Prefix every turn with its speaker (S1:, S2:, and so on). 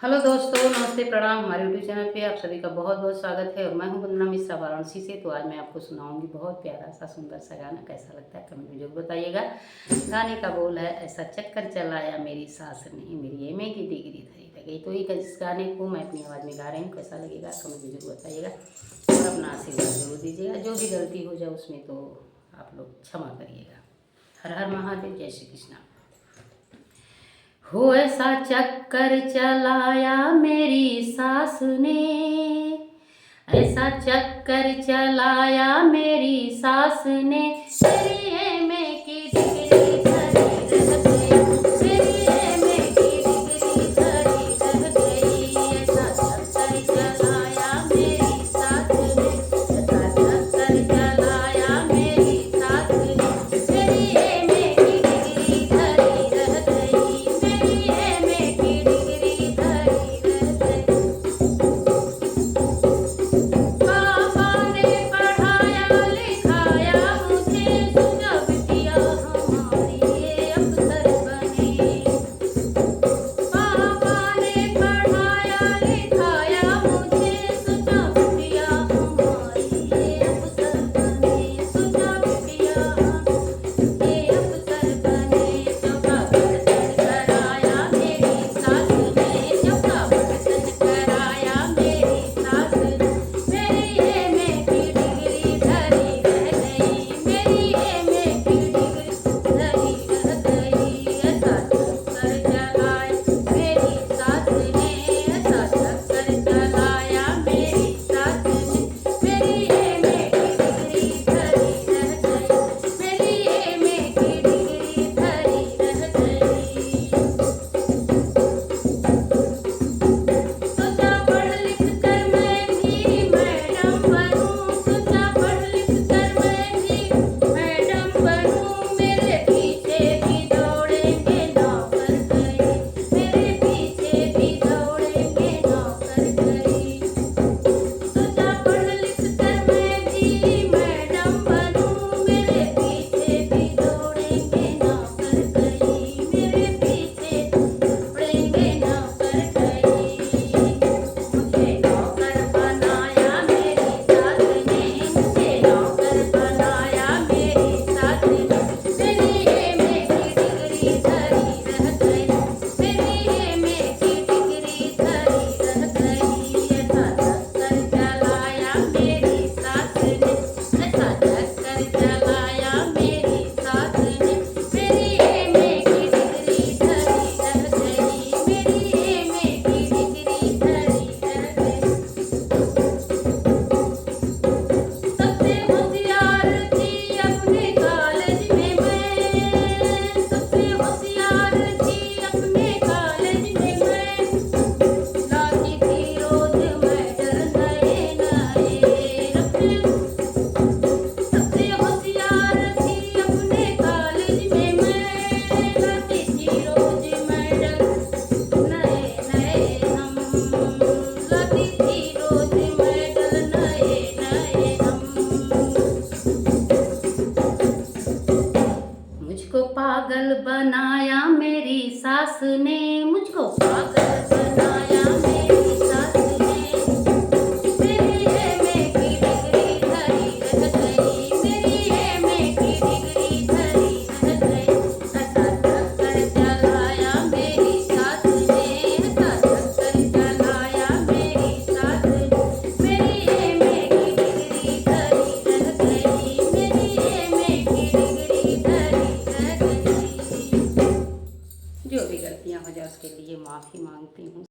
S1: Hello दोस्तों, नमस्ते, प्रणाम। हमारे यूट्यूब चैनल पे आप सभी का बहुत बहुत स्वागत है और मैं हूं वंदना मिश्रा वाराणसी से। तो आज मैं आपको सुनाऊंगी बहुत प्यारा सा सुंदर सा गाना। कैसा लगता है कमेंट में जरूर बताइएगा। गाने का बोल है, ऐसा चक्कर चलाया मेरी सास ने, मेरी एमए की डिग्री धरी लगी। तो इस गाने को मैं अपनी आवाज़ में गा रही हूँ। कैसा लगेगा कमेंट में जरूर बताइएगा और अपना आशीर्वाद जरूर दीजिएगा। जो भी गलती हो जाए उसमें तो आप लोग क्षमा करिएगा। हर हर महादेव, जय श्री कृष्णा। हो ऐसा चक्कर चलाया मेरी सास ने, ऐसा चक्कर चलाया मेरी सास ने, मेरी एमए की डिग्री धरी रह गई, मेरी एमए की डिग्री धरी रह गई। ऐसा चक्कर चलाया मेरी सास ने, ऐसा चक्कर चलाया मेरी सास ने, मेरी एमए की डिग्री धरी रह गई, मेरी एमए की डिग्री धरी रह गई। पापा ने पढ़ाया लिखाया मुझे, सोचा बिटिया हमारी ये अफसर बने। पापा ने पढ़ाया लिखाया मुझे, सोचा बिटिया हमारी ये अफसर बने, सोचा बिटिया ये अफसर बने। चौका बर्तन कराया मेरी सास ने, चौका बर्तन कराया मेरी सास ने, मेरी एमए की डिग्री धरी रह गई, मेरी एमए की डिग्री धरी रह गई। ऐसा चक्कर चलाया मेरी सास ने, ऐसा चक्कर चलाया मेरी सास ने, मेरी एमए की डिग्री धरी रह गई, मेरी एमए की डिग्री धरी रह गई। सोचा पढ़ लिख कर मैं भी मैडम बनूं, सोचा पढ़ लिख कर मैं भी मैडम बनूं, मेरे पीछे भी दौड़ेंगे नौकर गई, मेरे पीछे भी दौड़ेंगे नौकर गई। सोचा पढ़ लिख कर मैं भी मैडम बनूं, मेरे पीछे भी दौड़ेंगे नौकर गई, मेरे पीछे दौड़ेंगे नौकर गई। मुझे नौकर बनाया मेरी सास ने, मुझे नौकर बनाया मेरी सास ने, मेरी एमए की डिग्री धरी रह गई, मेरी एमए की डिग्री धरी रह गई। ऐसा चक्कर चलाया मेरी सास ने, ऐसा चक्कर चलाया मेरी सास ने, मेरी एमए की डिग्री धरी रह गई, मेरी एमए की डिग्री धरी रह गई। सबसे होशियार थी अपने कॉलेज में मैं, सबसे होशियार थी अपने कॉलेज में मैं, लाती थी रोज मेडल नए नए रखने। सबसे होशियार थी अपने कॉलेज में मैं, लाती थी रोज मेडल नए नए हम, लाती थी रोज मेडल नए नए हम। मुझको पागल बनाया मेरी सास ने, मुझको पागल बनाया मेरी सास ने, मेरी एमए की डिग्री धरी रह गई, मेरी एमए की डिग्री धरी रह गई। ऐसा चक्कर चलाया मेरी सास ने, ऐसा चक्कर चलाया मेरी सास ने, मेरी एमए की डिग्री धरी रह गई, मेरी एमए की डिग्री धरी रह गई। जो भी गलतियां हो जाए उसके लिए माफ़ी मांगती हूँ।